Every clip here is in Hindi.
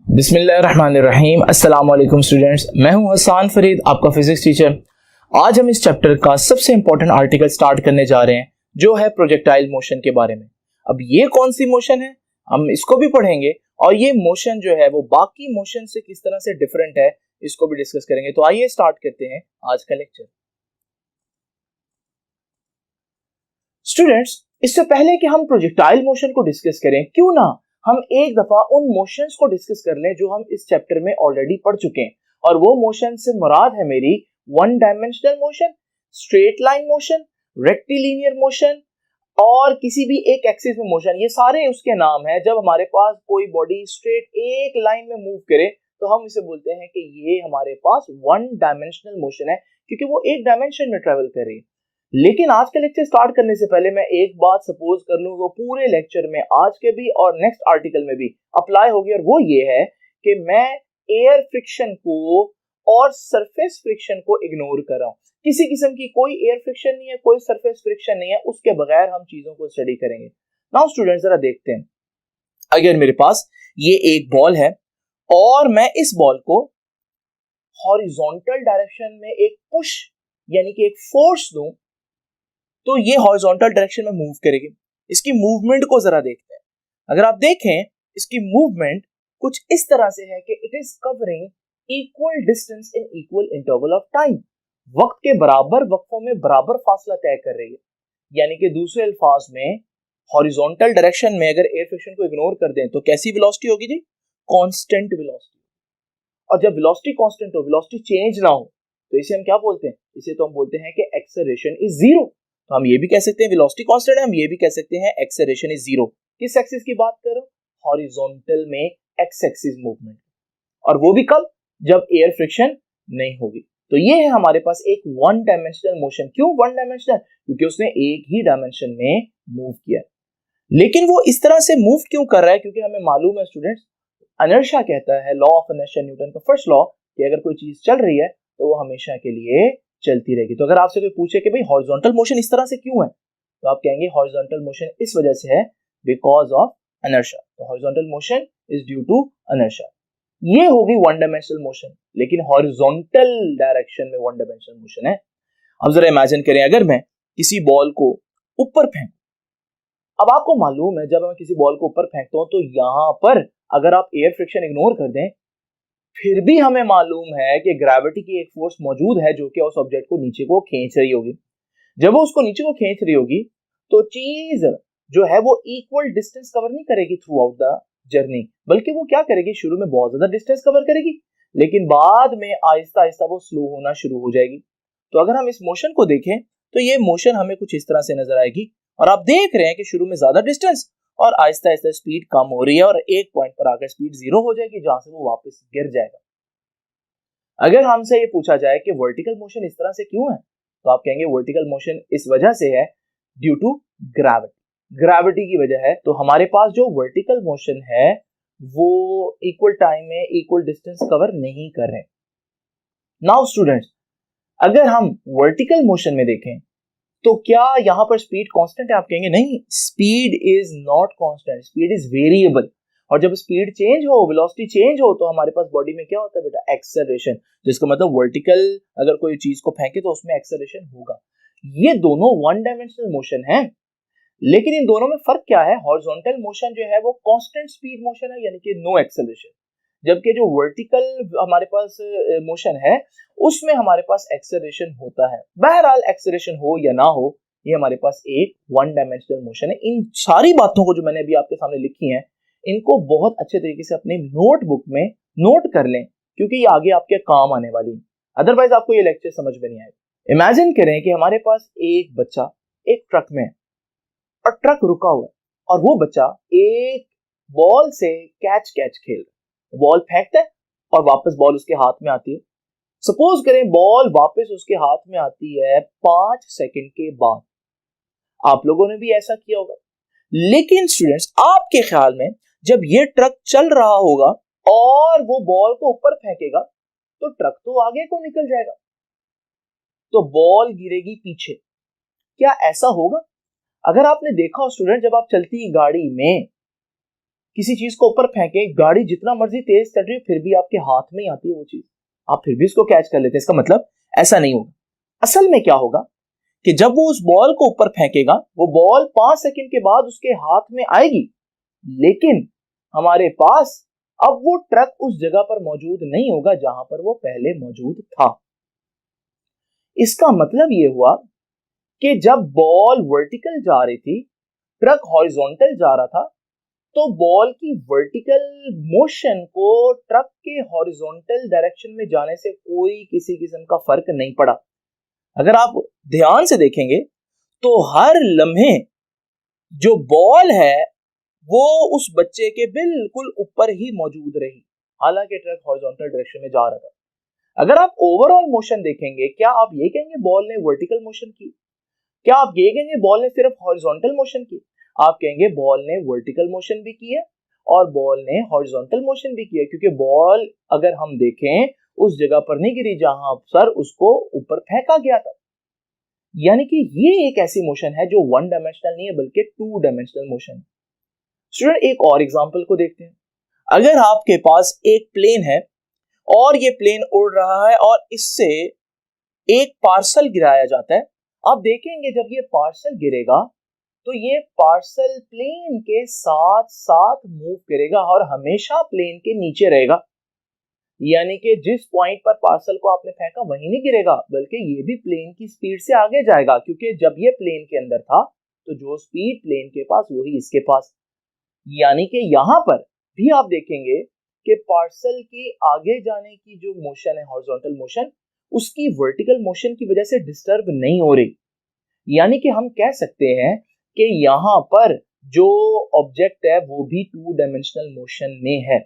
बिस्मिल्लाहिर्रहमानिर्रहीम। अस्सलाम वालेकुम स्टूडेंट्स, मैं हूं हसन फरीद, आपका फिजिक्स टीचर। आज हम इस चैप्टर का सबसे इंपॉर्टेंट आर्टिकल स्टार्ट करने जा रहे हैं, जो है प्रोजेक्टाइल मोशन के बारे में। अब ये कौन सी मोशन है, हम इसको भी पढ़ेंगे, और ये मोशन जो है वो बाकी मोशन से किस तरह से डिफरेंट है, इसको भी डिस्कस करेंगे। तो आइए स्टार्ट करते हैं आज का लेक्चर। स्टूडेंट्स, इससे पहले कि हम प्रोजेक्टाइल मोशन को डिस्कस करें, क्यों ना हम एक दफा उन मोशंस को डिस्कस कर लें जो हम इस चैप्टर में ऑलरेडी पढ़ चुके हैं। और वो मोशन से मुराद है मेरी one dimensional motion, straight line motion, rectilinear motion और किसी भी एक एक्सिस में मोशन। ये सारे उसके नाम हैं। जब हमारे पास कोई बॉडी स्ट्रेट एक लाइन में मूव करे तो हम इसे बोलते हैं कि ये हमारे पास वन डायमेंशनल मोशन है, क्योंकि वो एक डायमेंशन में ट्रेवल कर रही है। लेकिन आज का लेक्चर स्टार्ट करने से पहले मैं एक बात सपोज कर लूं, वो पूरे लेक्चर में, आज के भी और नेक्स्ट आर्टिकल में भी अप्लाई होगी, और वो ये है कि मैं एयर फ्रिक्शन को और सरफेस फ्रिक्शन को इग्नोर कर रहा हूं। किसी किस्म की कोई एयर फ्रिक्शन नहीं है, कोई सरफेस फ्रिक्शन नहीं है, उसके बगैर हम चीजों को स्टडी करेंगे। नाउ स्टूडेंट, जरा देखते हैं। अगर मेरे पास ये एक बॉल है और मैं इस बॉल को हॉरिजॉन्टल डायरेक्शन में एक पुश यानी कि एक फोर्स दूं, तो ये हॉरिजॉन्टल डायरेक्शन में मूव करेगी। इसकी मूवमेंट को जरा देखते हैं। अगर आप देखें, इसकी मूवमेंट कुछ इस तरह से है कि it is covering equal distance in equal interval of time. वक्त के बराबर वक्फों में बराबर फासला तय कर रही है। यानी कि दूसरे अल्फाज में, हॉरिजॉन्टल डायरेक्शन में अगर एयर फ्रिक्शन को इग्नोर कर दें तो कैसी वेलोसिटी होगी जी? Constant velocity. और जब वेलोसिटी कांस्टेंट हो, वेलोसिटी चेंज ना हो, तो इसे हम क्या बोलते हैं? इसे तो हम बोलते हैं कि एक्सेलरेशन इज जीरो। तो हम ये भी कह सकते हैं वेलोसिटी कांस्टेंट है, हम ये भी कह सकते हैं एक्सेलरेशन इज जीरो। किस एक्सिस की बात कर रहा हूं? हॉरिजॉन्टल में एक्स एक्सिस मूवमेंट। और वो भी कब? जब एयर फ्रिक्शन नहीं होगी। तो ये है हमारे पास एक वन डायमेंशनल मोशन। क्यों वन डायमेंशनल? क्योंकि उसने एक ही डायमेंशन में मूव किया। लेकिन वो इस तरह से मूव क्यों कर रहा है? क्योंकि हमें मालूम है स्टूडेंट्स, इनर्शिया कहता है, लॉ ऑफ इनर्शिया, न्यूटन का फर्स्ट लॉ, कि अगर कोई चीज चल रही है तो वो हमेशा के लिए चलती रहेगी। तो अगर आपसे कोई पूछे कि भाई हॉरिजॉन्टल मोशन इस तरह से क्यों है, तो आप कहेंगे हॉरिजॉन्टल मोशन इस वजह से है, बिकॉज ऑफ इनर्शिया। तो horizontal motion is due to inertia. ये होगी वन डायमेंशनल मोशन, लेकिन हॉरिजॉन्टल डायरेक्शन में वन डायमेंशनल मोशन है। अब जरा इमेजिन करें, अगर मैं किसी बॉल को ऊपर फेंक, अब आपको मालूम है जब मैं किसी बॉल को ऊपर फेंकता हूं तो यहां पर अगर आप एयर फ्रिक्शन इग्नोर कर दें, फिर भी हमें मालूम है कि ग्रेविटी की एक फोर्स मौजूद है जो कि उस ऑब्जेक्ट को नीचे को खींच रही होगी। जब वो उसको नीचे को खींच रही होगी तो चीज जो है वो इक्वल डिस्टेंस कवर नहीं करेगी थ्रू आउट द जर्नी, बल्कि वो क्या करेगी? शुरू में बहुत ज्यादा डिस्टेंस कवर करेगी, लेकिन बाद में आहिस्ता आहिस्ता वो स्लो होना शुरू हो जाएगी। तो अगर हम इस मोशन को देखें तो ये मोशन हमें कुछ इस तरह से नजर आएगी, और आप देख रहे हैं कि शुरू में ज्यादा डिस्टेंस और आहिस्ता आहिस्ता स्पीड कम हो रही है, और एक पॉइंट पर आकर स्पीड जीरो हो जाएगी, जहां से वो वापस गिर जाएगा। अगर हमसे ये पूछा जाए कि वर्टिकल मोशन इस तरह से क्यों है, तो आप कहेंगे वर्टिकल मोशन इस वजह से है ड्यू टू ग्रेविटी। ग्रेविटी की वजह है। तो हमारे पास जो वर्टिकल मोशन है वो इक्वल टाइम में इक्वल डिस्टेंस कवर नहीं कर रहे। नाउ स्टूडेंट्स, अगर हम वर्टिकल मोशन में देखें तो क्या यहां पर स्पीड कांस्टेंट है? आप कहेंगे नहीं, speed is not constant, speed is variable. और जब स्पीड चेंज हो, वेलोसिटी चेंज हो, तो हमारे पास बॉडी में क्या होता है बेटा? एक्सेलरेशन। जिसका मतलब वर्टिकल अगर कोई चीज को फेंके तो उसमें एक्सेलरेशन होगा। ये दोनों वन डायमेंशनल मोशन है, लेकिन इन दोनों में फर्क क्या है? हॉरिजॉन्टल मोशन जो है वो कांस्टेंट स्पीड मोशन है, यानी कि नो एक्सेलरेशन, जबकि जो वर्टिकल हमारे पास मोशन है उसमें हमारे पास एक्सेलरेशन होता है। बहरहाल एक्सेलरेशन हो या ना हो, ये हमारे पास एक वन डायमेंशनल मोशन है। इन सारी बातों को जो मैंने अभी आपके सामने लिखी हैं, इनको बहुत अच्छे तरीके से अपने नोटबुक में नोट कर लें, क्योंकि ये आगे आपके काम आने वाली है। अदरवाइज आपको ये लेक्चर समझ में नहीं आएगा। इमेजिन करें कि हमारे पास एक बच्चा एक ट्रक में है और ट्रक रुका हुआ है, और वो बच्चा एक बॉल से कैच खेल रहा है। बॉल फेंकता है और वापस बॉल उसके हाथ में आती है। सपोज करें बॉल वापस उसके हाथ में आती है 5 सेकंड के बाद। आप लोगों ने भी ऐसा किया होगा। लेकिन स्टूडेंट्स, आपके ख्याल में जब ये ट्रक चल रहा होगा और वो बॉल को ऊपर फेंकेगा तो ट्रक तो आगे को निकल जाएगा, तो बॉल गिरेगी पीछे। क्या ऐसा होगा? अगर आपने देखा हो स्टूडेंट, जब आप चलती गाड़ी में किसी चीज को ऊपर फेंके, गाड़ी जितना मर्जी तेज चल रही हो फिर भी आपके हाथ में ही आती है वो चीज, आप फिर भी उसको कैच कर लेते हैं। इसका मतलब ऐसा नहीं होगा। असल में क्या होगा कि जब वो उस बॉल को ऊपर फेंकेगा, वो बॉल 5 सेकंड के बाद उसके हाथ में आएगी, लेकिन हमारे पास अब वो ट्रक उस जगह पर मौजूद नहीं होगा जहां पर वो पहले मौजूद था। इसका मतलब ये हुआ कि जब बॉल वर्टिकल जा रही थी, ट्रक हॉरिजॉन्टल जा रहा था, तो बॉल की वर्टिकल मोशन को ट्रक के हॉरिजॉन्टल डायरेक्शन में जाने से कोई किसी किस्म का फर्क नहीं पड़ा। अगर आप ध्यान से देखेंगे तो हर लम्हे जो बॉल है वो उस बच्चे के बिल्कुल ऊपर ही मौजूद रही, हालांकि ट्रक हॉरिजॉन्टल डायरेक्शन में जा रहा था। अगर आप ओवरऑल मोशन देखेंगे, क्या आप ये कहेंगे बॉल ने वर्टिकल मोशन की? क्या आप ये कहेंगे बॉल ने सिर्फ हॉरिजॉन्टल मोशन की? आप कहेंगे बॉल ने वर्टिकल मोशन भी की है और बॉल ने हॉरिजॉन्टल मोशन भी किया, क्योंकि बॉल अगर हम देखें उस जगह पर नहीं गिरी जहां पर उसको ऊपर फेंका गया था। यानी कि ये एक ऐसी मोशन है जो वन डायमेंशनल नहीं है बल्कि टू डायमेंशनल मोशन है। स्टूडेंट एक और एग्जांपल को देखते हैं। अगर आपके पास एक प्लेन है और ये प्लेन उड़ रहा है और इससे एक पार्सल गिराया जाता है, आप देखेंगे जब ये पार्सल गिरेगा तो ये पार्सल प्लेन के साथ साथ मूव करेगा और हमेशा प्लेन के नीचे रहेगा। यानी कि जिस पॉइंट पर पार्सल को आपने फेंका वहीं नहीं गिरेगा, बल्कि ये भी प्लेन की स्पीड से आगे जाएगा, क्योंकि जब ये प्लेन के अंदर था तो जो स्पीड प्लेन के पास वही इसके पास। यानी कि यहां पर भी आप देखेंगे कि पार्सल के आगे जाने की जो मोशन है हॉरिजॉन्टल मोशन, उसकी वर्टिकल मोशन की वजह से डिस्टर्ब नहीं हो रही। यानी कि हम कह सकते हैं कि यहां पर जो ऑब्जेक्ट है वो भी टू डायमेंशनल मोशन में है।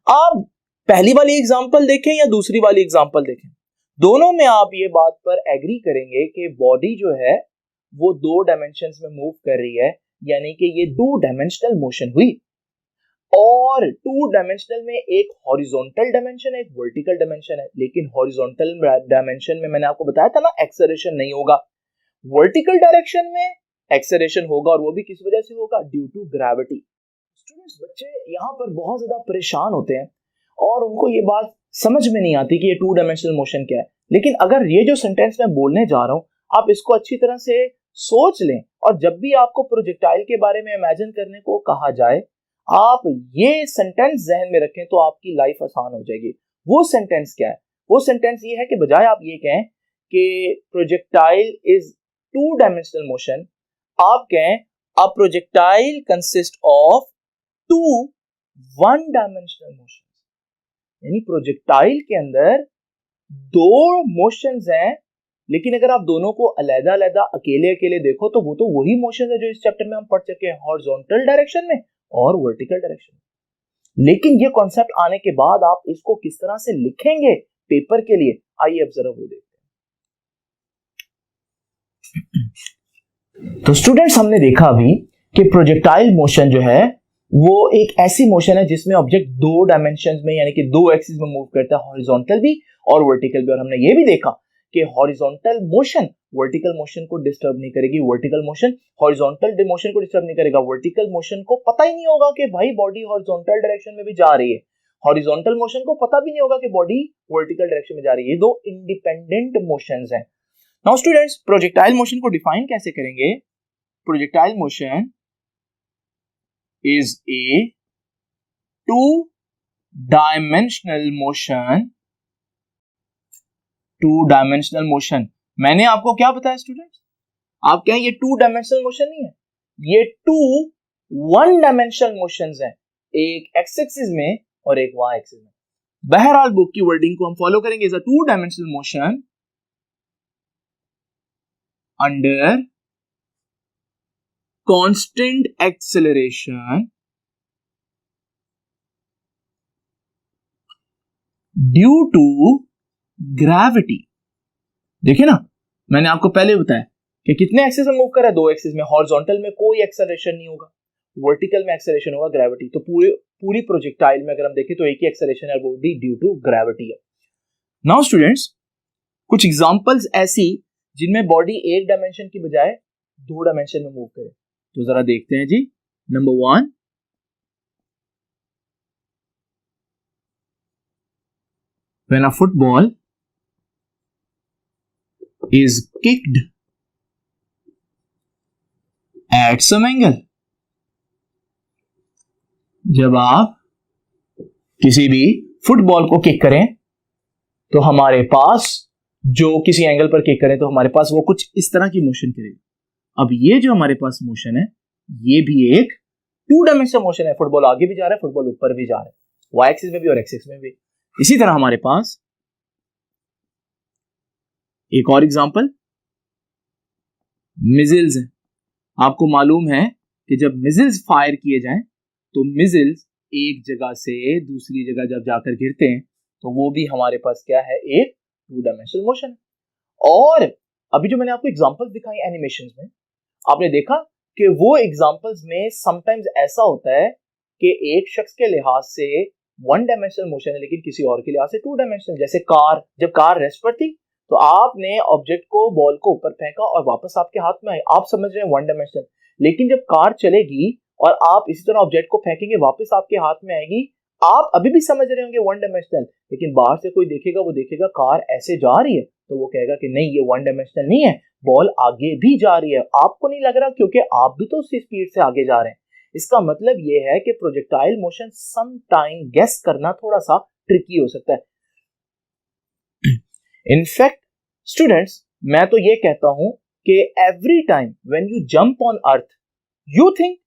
आप पहली वाली एग्जांपल देखें या दूसरी वाली एग्जांपल देखें, दोनों में आप ये बात पर एग्री करेंगे कि बॉडी जो है वो दो डायमेंशंस में मूव कर रही है, यानी कि ये टू डायमेंशनल मोशन हुई। और टू डायमेंशनल में एक हॉरिजॉन्टल डायमेंशन है, एक वर्टिकल डायमेंशन है, लेकिन हॉरिजॉन्टल डायमेंशन में मैंने आपको बताया था ना एक्सेलरेशन नहीं होगा। वर्टिकल डायरेक्शन में एक्सेलरेशन होगा और वो भी किस वजह से होगा? Due to gravity. स्टूडेंट्स बच्चे यहाँ पर बहुत ज्यादा परेशान होते हैं और उनको ये बात समझ में नहीं आती कि ये टू डायमेंशनल मोशन क्या है। लेकिन अगर ये जो सेंटेंस मैं बोलने जा रहा हूँ आप इसको अच्छी तरह से सोच लें, और जब भी आपको प्रोजेक्टाइल के बारे में इमेजिन करने को कहा जाए आप ये सेंटेंस जहन में रखें तो आपकी लाइफ आसान हो जाएगी। वो सेंटेंस क्या है? वो सेंटेंस ये है कि बजाय आप ये कहें कि projectile is two dimensional motion, आप कहें a projectile consist of two one dimensional motion. यानी प्रोजेक्टाइल के अंदर दो मोशंस हैं, लेकिन अगर आप दोनों को अलग अलग अकेले अकेले देखो तो वो तो वही मोशन है जो इस चैप्टर में हम पढ़ चुके हैं, हॉरिजॉन्टल डायरेक्शन में और वर्टिकल डायरेक्शन में। लेकिन ये कॉन्सेप्ट आने के बाद आप इसको किस तरह से लिखेंगे पेपर के लिए, आइए अब जरा वो देखते हैं। तो स्टूडेंट्स हमने देखा अभी कि प्रोजेक्टाइल मोशन जो है वो एक ऐसी मोशन है जिसमें ऑब्जेक्ट दो डायमेंशंस में यानी कि दो एक्सिस में मूव करता है, हॉरिजॉन्टल भी और वर्टिकल भी। और हमने ये भी देखा कि हॉरिजॉन्टल मोशन वर्टिकल मोशन को डिस्टर्ब नहीं करेगी, वर्टिकल मोशन हॉरिजॉन्टल मोशन को डिस्टर्ब नहीं करेगा। वर्टिकल मोशन को पता ही नहीं होगा कि भाई बॉडी हॉरिजॉन्टल डायरेक्शन में भी जा रही है, हॉरिजॉन्टल मोशन को पता भी नहीं होगा कि बॉडी वर्टिकल डायरेक्शन में जा रही है। ये दो इंडिपेंडेंट मोशंस हैं। नाउ स्टूडेंट्स प्रोजेक्टाइल मोशन को डिफाइन कैसे करेंगे? Projectile motion is a two-dimensional motion। मैंने आपको क्या बताया स्टूडेंट्स? आप कहें ये टू डायमेंशनल मोशन नहीं है, ये टू वन डायमेंशनल मोशंस हैं, एक एक्स एक्सिस में और एक वाई एक्सिस में। बहरहाल बुक की वर्डिंग को हम फॉलो करेंगे। Is a two dimensional motion under constant acceleration due to gravity. देखिए ना, मैंने आपको पहले बताया कि कितने एक्सिस में मूव कर रहा है? दो एक्सिस में। हॉरिजॉन्टल में कोई एक्सेलरेशन नहीं होगा, वर्टिकल में एक्सेलरेशन होगा, ग्रेविटी। तो पूरी प्रोजेक्टाइल में अगर हम देखें तो एक ही एक्सेलरेशन है, वो भी ड्यू टू ग्रेविटी है। नाउ स्टूडेंट्स कुछ एग्जांपल्स ऐसी जिनमें बॉडी एक डायमेंशन की बजाय दो डायमेंशन में मूव करे, तो जरा देखते हैं जी। Number 1 when a football is kicked at some angle, जब आप किसी भी फुटबॉल को किक करें तो हमारे पास जो किसी एंगल पर किक करें तो हमारे पास वो कुछ इस तरह की मोशन करेगा। अब ये जो हमारे पास मोशन है ये भी एक टू डायमेंशनल मोशन है। फुटबॉल आगे भी जा रहा है, फुटबॉल ऊपर भी जा रहा है, वाई एक्सिस में भी और एक्स एक्सिस में भी। इसी तरह हमारे पास एक और एग्जांपल मिजिल्स है। आपको मालूम है कि जब मिजिल्स फायर किए जाएं तो मिजिल्स एक जगह से दूसरी जगह जब जाकर गिरते हैं तो वो भी हमारे पास क्या है, एक टू डायमेंशनल मोशन है। और अभी जो मैंने आपको एग्जांपल्स दिखाई एनिमेशंस में, आपने देखा कि वो एग्जांपल्स में समटाइम्स ऐसा होता है कि एक शख्स के लिहाज से वन डायमेंशनल मोशन है लेकिन किसी और के लिहाज से टू डायमेंशनल। जैसे कार, जब कार रेस्ट पर थी तो आपने ऑब्जेक्ट को, बॉल को ऊपर फेंका और वापस आपके हाथ में आई, आप समझ रहे हैं वन डायमेंशनल। लेकिन जब कार चलेगी और आप इसी तरह ऑब्जेक्ट को फेंकेंगे वापस आपके हाथ में आएगी, आप अभी भी समझ रहे होंगे वन डायमेंशनल। लेकिन बाहर से कोई देखेगा, वो देखेगा कार ऐसे जा रही है तो वो कहेगा कि नहीं ये वन डायमेंशनल नहीं है, बॉल आगे भी जा रही है। आपको नहीं लग रहा क्योंकि आप भी तो उसी स्पीड से आगे जा रहे हैं। इसका मतलब ये है कि projectile motion some time guess करना थोड़ा सा ट्रिकी हो सकता है। इनफैक्ट स्टूडेंट्स, मैं तो ये कहता हूं कि every time when you jump on earth you think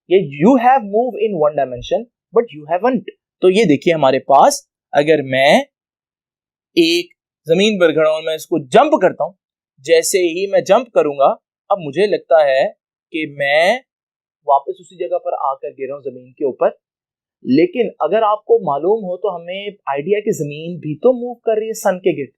you have move in one dimension but you haven't. तो ये देखिए हमारे पास, अगर मैं एक जमीन पर खड़ा हूं, मैं इसको जंप करता हूं, जैसे ही मैं जंप करूंगा अब मुझे लगता है कि मैं वापस उसी जगह पर आकर गिरा हूं जमीन के ऊपर। लेकिन अगर आपको मालूम हो तो हमें आइडिया कि जमीन भी तो मूव कर रही है सन के गिर्द।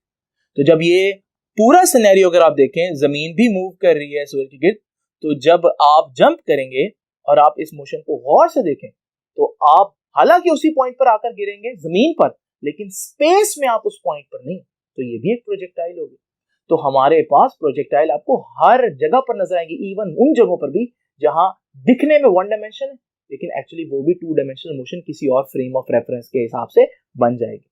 तो जब ये पूरा सिनेरियो अगर आप देखें, जमीन भी मूव कर रही है सूरज के गिर्द, तो जब आप जंप करेंगे और आप इस मोशन को गौर से देखें तो आप हालांकि उसी पॉइंट पर आकर गिरेंगे जमीन पर, लेकिन स्पेस में आप उस पॉइंट पर नहीं। तो ये भी एक प्रोजेक्टाइल होगी। तो हमारे पास प्रोजेक्टाइल आपको हर जगह पर नजर आएंगे, इवन उन जगहों पर भी जहां दिखने में वन डायमेंशन है लेकिन एक्चुअली वो भी टू डायमेंशनल मोशन किसी और फ्रेम ऑफ रेफरेंस के हिसाब से बन जाएगी।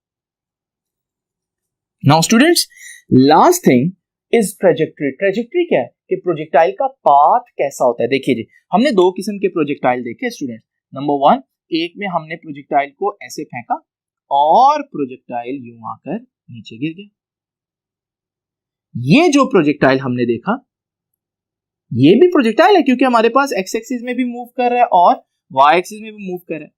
Now students, last thing is trajectory. Trajectory क्या है कि प्रोजेक्टाइल का पाथ कैसा होता है। देखिए जी, हमने दो किस्म के प्रोजेक्टाइल देखे स्टूडेंट्स। नंबर वन, एक में हमने प्रोजेक्टाइल को ऐसे फेंका और प्रोजेक्टाइल यूं आकर नीचे गिर गया। ये जो प्रोजेक्टाइल हमने देखा ये भी प्रोजेक्टाइल है क्योंकि हमारे पास एक्स एक्सिस में भी मूव कर रहा है और वाई एक्सिस में भी मूव कर रहा है।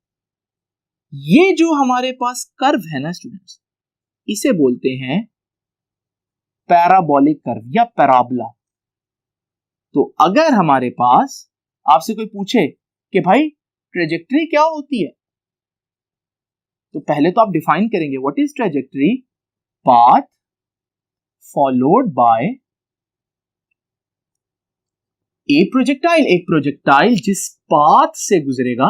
ये जो हमारे पास कर्व है ना स्टूडेंट्स, इसे बोलते हैं पैराबोलिक कर्व या पैराबोला। तो अगर हमारे पास आपसे कोई पूछे कि भाई ट्रेजेक्टरी क्या होती है, तो पहले तो आप डिफाइन करेंगे what is trajectory. Path followed by A projectile. एक प्रोजेक्टाइल जिस पाथ से गुजरेगा,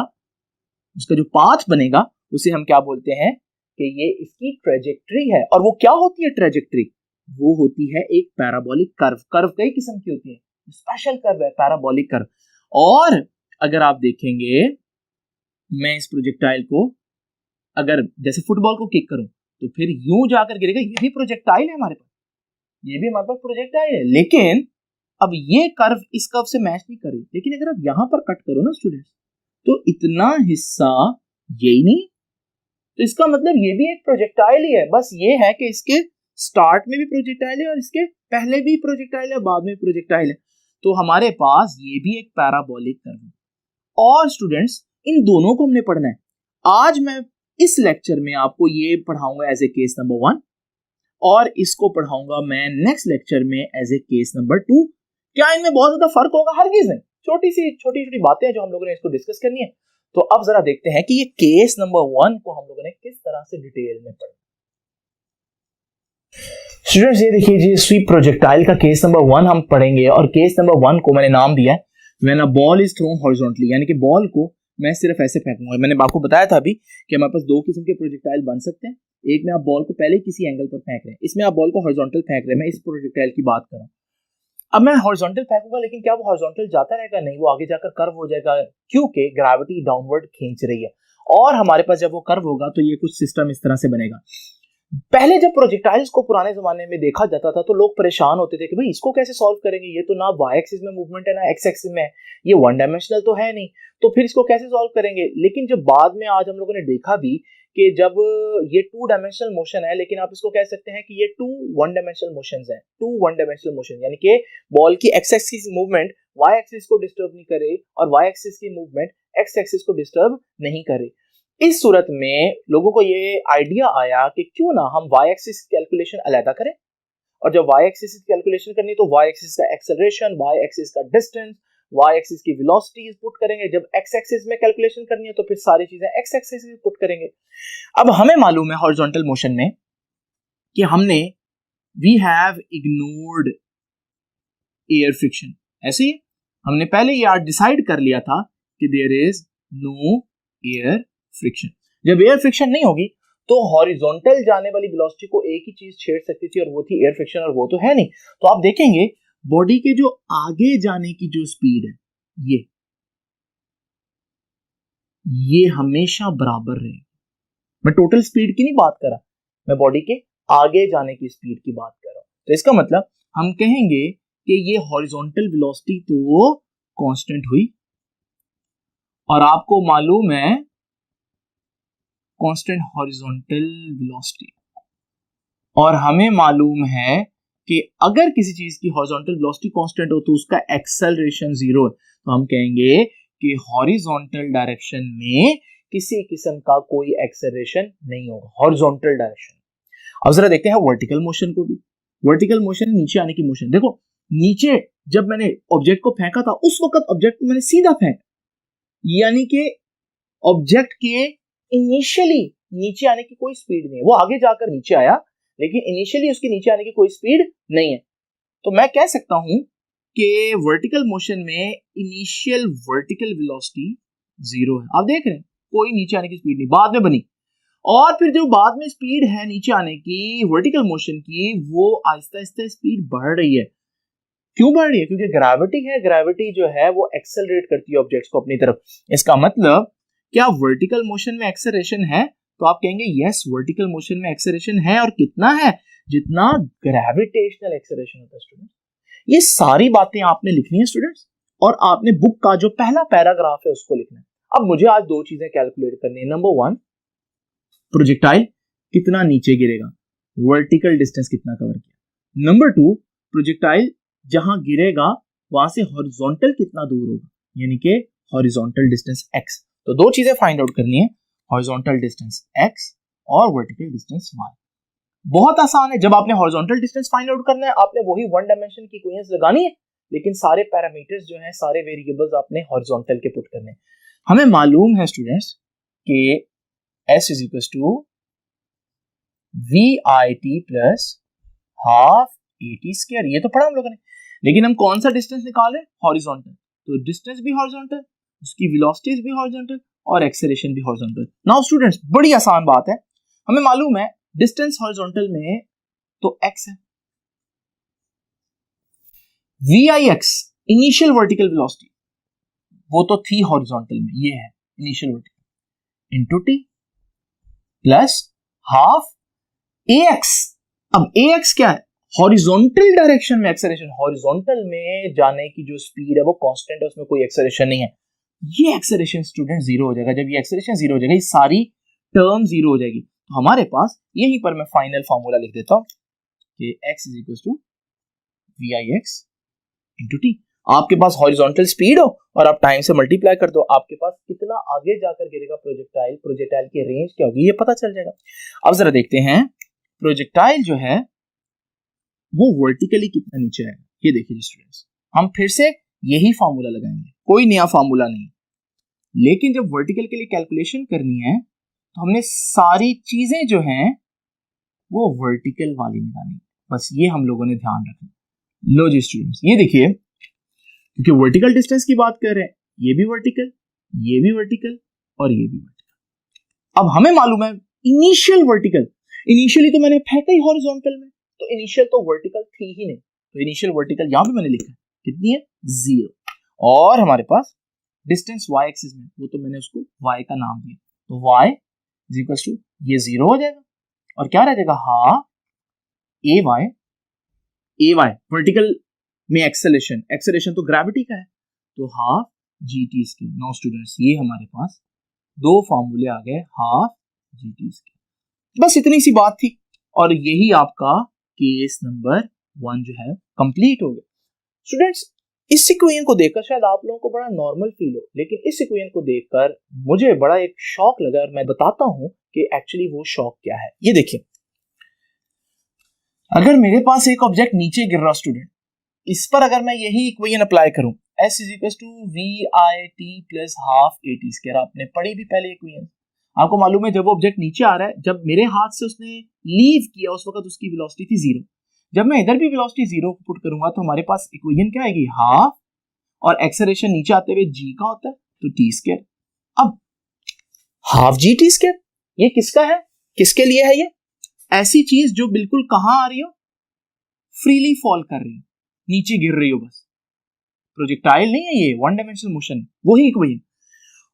उसका जो पाथ बनेगा उसे हम क्या बोलते हैं कि ये इसकी ट्रेजेक्टरी है। और वो क्या होती है ट्रेजेक्टरी, वो होती है एक पैराबोलिक कर्व। कर्व कई किस्म की होती है, स्पेशल कर्व है पैराबोलिक कर्व। और अगर आप देखेंगे, मैं इस प्रोजेक्टाइल को अगर जैसे फुटबॉल को किक करूं तो फिर यूं जाकर गिरेगा, ये भी प्रोजेक्टाइल है हमारे पास, ये भी हमारे पास प्रोजेक्टाइल है। लेकिन अब ये कर्व इस कर्व से मैच नहीं कर रही। लेकिन अगर आप यहां पर कट करो ना स्टूडेंट्स, तो इतना हिस्सा यही नहीं, तो इसका मतलब ये भी एक प्रोजेक्टाइल ही है। बस ये है कि इसके स्टार्ट में भी प्रोजेक्टाइल है और इसके पहले भी प्रोजेक्टाइल है, बाद में प्रोजेक्टाइल है। तो हमारे पास ये भी एक पैराबोलिक कर्व है। और स्टूडेंट्स, इन दोनों को हमने पढ़ना है। आज मैं इस लेक्चर में आपको ये पढ़ाऊंगा एज ए केस नंबर 1 और इसको पढ़ाऊंगा मैं नेक्स्ट लेक्चर में एज ए केस नंबर 2। क्या इनमें बहुत ज्यादा फर्क होगा? हरगिज नहीं। छोटी छोटी बातें हैं जो हम लोगों ने इसको डिस्कस करनी है। तो अब जरा देखते हैं कि ये केस नंबर 1 को हम लोगों ने किस तरह से डिटेल में पढ़ा। स्टूडेंट्स, ये देखिए जी, स्वीप प्रोजेक्टाइल का केस नंबर 1 हम पढ़ेंगे। और केस नंबर 1 को मैंने नाम दिया है when a ball is throne horizontally, यानी कि बॉल को मैं सिर्फ ऐसे फेंकूंगा। मैंने आपको बताया था अभी कि हमारे पास दो किस्म के प्रोजेक्टाइल बन सकते हैं। एक में आप बॉल को पहले किसी एंगल पर फेंक रहे हैं, इसमें आप बॉल को हॉरिजॉन्टल फेंक रहे हैं। मैं इस प्रोजेक्टाइल की बात कर रहा हूं। अब मैं हॉरिजॉन्टल फेंकूंगा, लेकिन क्या वो हॉरिजॉन्टल जाता रहेगा? नहीं, वो आगे जाकर कर्व हो जाएगा क्योंकि ग्रेविटी डाउनवर्ड खींच रही है। और हमारे पास जब वो कर्व होगा तो ये कुछ सिस्टम इस तरह से बनेगा। पहले जब प्रोजेक्टाइल्स को पुराने जमाने में देखा जाता था तो लोग परेशान होते थे कि भाई इसको कैसे सॉल्व करेंगे, ये तो ना वाई एक्सिस में मूवमेंट है ना एक्स एक्सिस में है, ये वन डायमेंशनल तो है नहीं, तो फिर इसको कैसे सॉल्व करेंगे। लेकिन जब बाद में आज हम लोगों ने देखा भी कि जब ये टू डायमेंशनल मोशन है, लेकिन आप इसको कह सकते हैं कि ये टू वन डायमेंशनल मोशंस हैं, टू वन डायमेंशनल मोशन, यानी कि बॉल की X axis movement Y axis को डिस्टर्ब नहीं करे और वाई एक्सिस की मूवमेंट एक्स एक्सिस को डिस्टर्ब नहीं करे। इस सूरत में लोगों को ये आइडिया आया कि क्यों ना हम वाई एक्सिस की कैलकुलेशन अलग करें, और जब वाई एक्सिस की कैलकुलेशन करनी तो वाई एक्सिस का एक्सेलरेशन, वाई एक्सिस का डिस्टेंस, वाई एक्सिस की वेलोसिटी पुट करेंगे। जब एक्स एक्सिस में कैलकुलेशन करनी है तो फिर सारी चीजें एक्स एक्सिस में पुट करेंगे। अब हमें मालूम है हॉरिजॉन्टल मोशन में कि हमने we have ignored air friction, ऐसे ही हमने पहले ये डिसाइड कर लिया था कि there is no air friction. जब एयर फ्रिक्शन नहीं होगी तो हॉरिजॉन्टल जाने वाली वेलोसिटी को एक ही चीज छेड़ सकती थी और वो थी एयर फ्रिक्शन, और वो तो है नहीं। तो आप देखेंगे बॉडी के जो आगे जाने की जो स्पीड है ये हमेशा बराबर रहेगी। मैं टोटल स्पीड की नहीं बात कर रहा, मैं बॉडी के आगे जाने की स्पीड की बात कर रहा हूं। तो इसका मतलब हम कहेंगे कि ये हॉरिजॉन्टल वेलोसिटी तो कांस्टेंट हुई, और आपको मालूम है कांस्टेंट हॉरिजॉन्टल वेलोसिटी, और हमें मालूम है कि अगर किसी चीज की हॉरिजॉन्टल वेलोसिटी कांस्टेंट हो तो उसका एक्सेलरेशन जीरो है। तो हम कहेंगे कि हॉरिजॉन्टल डायरेक्शन में किसी किस्म का कोई एक्सेलरेशन नहीं होगा, हॉरिजॉन्टल डायरेक्शन। अब जरा देखते हैं वर्टिकल मोशन को भी। वर्टिकल मोशन नीचे आने की मोशन। देखो नीचे जब मैंने ऑब्जेक्ट को फेंका था उस वक्त ऑब्जेक्ट को मैंने सीधा फेंका, यानी कि ऑब्जेक्ट के इनिशियली नीचे आने की कोई स्पीड नहीं है, वो आगे जाकर नीचे आया लेकिन इनिशियली उसके नीचे आने की कोई स्पीड नहीं है। तो मैं कह सकता हूं कि वर्टिकल मोशन में इनिशियल वर्टिकल वेलोसिटी जीरो है। आप देख रहे हैं कोई नीचे आने की स्पीड नहीं, बाद में बनी, और फिर जो बाद में स्पीड है नीचे आने की वर्टिकल मोशन की, वो आहिस्ता आहिस्ता स्पीड बढ़ रही है। क्यों बढ़ रही है? क्योंकि ग्रेविटी है, ग्रेविटी जो है वो एक्सेलरेट करती है ऑब्जेक्ट्स को अपनी तरफ। इसका मतलब क्या वर्टिकल मोशन में एक्सेलरेशन है? तो आप कहेंगे यस, वर्टिकल मोशन में एक्सेलरेशन है, और कितना है? जितना ग्रेविटेशनल एक्सेलरेशन होता है स्टूडेंट। ये सारी बातें आपने लिखनी है स्टूडेंट्स, और आपने बुक का जो पहला पैराग्राफ है उसको लिखना है। अब मुझे आज दो चीजें कैलकुलेट करनी है। नंबर वन, प्रोजेक्टाइल कितना नीचे गिरेगा, वर्टिकल डिस्टेंस कितना कवर किया। नंबर टू, प्रोजेक्टाइल जहां गिरेगा वहां से हॉरिजॉन्टल कितना दूर होगा, यानी कि हॉरिजॉन्टल डिस्टेंस x। तो दो चीजें फाइंड आउट करनी है, हॉरिजॉन्टल डिस्टेंस x और वर्टिकल डिस्टेंस y। बहुत आसान है। जब आपने हॉरिजॉन्टल डिस्टेंस फाइंड आउट करना है आपने वही वन डायमेंशन की इक्वेशंस लगानी है, लेकिन सारे पैरामीटर्स जो हैं, सारे वेरिएबल्स आपने हॉरिजॉन्टल के पुट करने हैं। हमें मालूम है स्टूडेंट्स कि s is equal to VIT plus half AT square, ये तो पढ़ा हम लोगों ने। लेकिन हम कौन सा डिस्टेंस निकाल रहे हैं? हॉरिजॉन्टल। तो डिस्टेंस भी हॉरिजॉन्टल, उसकी वेलोसिटीज भी हॉरिजॉन्टल और एक्सेलरेशन भी हॉरिजॉन्टल। नाउ स्टूडेंट्स बड़ी आसान बात है, हमें मालूम है डिस्टेंस हॉरिजॉन्टल में तो x है, VIX इनिशियल वर्टिकल वेलोसिटी वो तो थी हॉरिजॉन्टल में, ये है initial vertical, into t plus half AX। अब AX क्या है? हॉरिजॉन्टल डायरेक्शन में एक्सेलरेशन, हॉरिजॉन्टल में जाने की जो स्पीड है वो कांस्टेंट है, उसमें कोई एक्सेलरेशन नहीं है। ये एक्सेलरेशन स्टूडेंट जीरो हो जाएगा। जब ये एक्सेलरेशन जीरो हो जाएगा, ये सारी टर्म जीरो हो जाएगी। तो हमारे पास यहीं पर मैं फाइनल फार्मूला लिख देता हूं कि x is equal to VIX into t। आपके पास हॉरिजॉन्टल स्पीड हो और आप टाइम से मल्टीप्लाई कर दो, आपके पास कितना आगे जाकर गिरेगा प्रोजेक्टाइल, प्रोजेक्टाइल की रेंज क्या होगी ये पता चल जाएगा। अब जरा देखते हैं प्रोजेक्टाइल जो है वो वर्टिकली कितना नीचे आएगा। ये देखिए स्टूडेंट्स, हम फिर से यही फार्मूला लगाएंगे, कोई नया फार्मूला नहीं। लेकिन जब वर्टिकल के लिए कैलकुलेशन करनी है तो हमने सारी चीजें जो हैं वो वर्टिकल वाली निकालनी, बस ये हम लोगों ने ध्यान रखना। लो जी स्टूडेंट्स, ये देखिए, क्योंकि वर्टिकल डिस्टेंस की बात कर रहे हैं, ये भी वर्टिकल, ये भी वर्टिकल और ये भी वर्टिकल। अब हमें मालूम है इनिशियल वर्टिकल, इनिशियली तो मैंने फेंका ही हॉरिजॉन्टल में, तो इनिशियल तो वर्टिकल थी ही नहीं, तो इनिशियल वर्टिकल यहां पे मैंने लिखा है, कितनी है? 0। और हमारे पास डिस्टेंस y एक्सिस में, वो तो मैंने उसको y का नाम दिया, तो y इज इक्वल टू ये 0 हो जाएगा। और क्या रह जाएगा, हाफ ए वाई वर्टिकल में एक्सेलरेशन तो ग्रेविटी का है, तो half G T square. Now students, ये हमारे पास दो फॉर्मूले आ गए, हाफ जी टी स्क्वायर। बस इतनी सी बात थी और यही आपका केस नंबर 1 जो है कंप्लीट हो गया। स्टूडेंट्स, इस इक्वेशन को देखकर शायद आप लोगों को बड़ा नॉर्मल फील हो, लेकिन इस इक्वेशन को देखकर मुझे बड़ा एक शॉक लगा और मैं बताता हूं कि एक्चुअली वो शॉक क्या है। ये देखिए, अगर मेरे पास एक ऑब्जेक्ट नीचे गिर रहा स्टूडेंट, इस पर अगर मैं यही इक्वेशन अप्लाई करूं, s is equal to V I T plus half A T square, आपने पढ़ी भी पहले इक्वेशन। आपको मालूम है जब वो ऑब्जेक्ट नीचे आ रहा है, जब मेरे हाथ से उसने लीव किया उस वक्त उसकी वेलोसिटी थी 0। जब मैं इधर भी वेलोसिटी 0 को पुट करूंगा तो हमारे पास इक्वेशन क्या आएगी, हाफ और एक्सेलरेशन नीचे आते हुए g का होता है तो टी स्क्वायर। अब हाफ जी टी स्क्वायर ये किसका है, किसके लिए है? ये ऐसी चीज जो बिल्कुल कहां आ रही हो, फ्रीली फॉल कर रही हो, नीचे गिर रही हो, बस प्रोजेक्टाइल नहीं है ये, वन डायमेंशनल मोशन, वही इक्वेशन।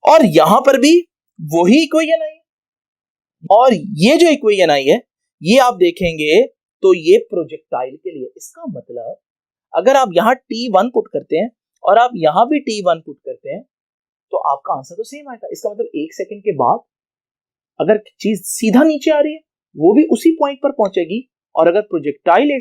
और यहां पर भी वही इक्वेशन आई, और ये जो इक्वेशन आई है ये आप देखेंगे तो ये प्रोजेक्टाइल के लिए। इसका मतलब अगर आप यहां T1 पुट करते हैं और आप यहां भी T1 पुट करते हैं तो आपका आंसर तो सेम आएगा। इसका मतलब 1 सेकंड के बाद अगर चीज सीधा नीचे आ रही है वो भी उसी पॉइंट पर पहुंचेगी, और अगर प्रोजेक्टाइल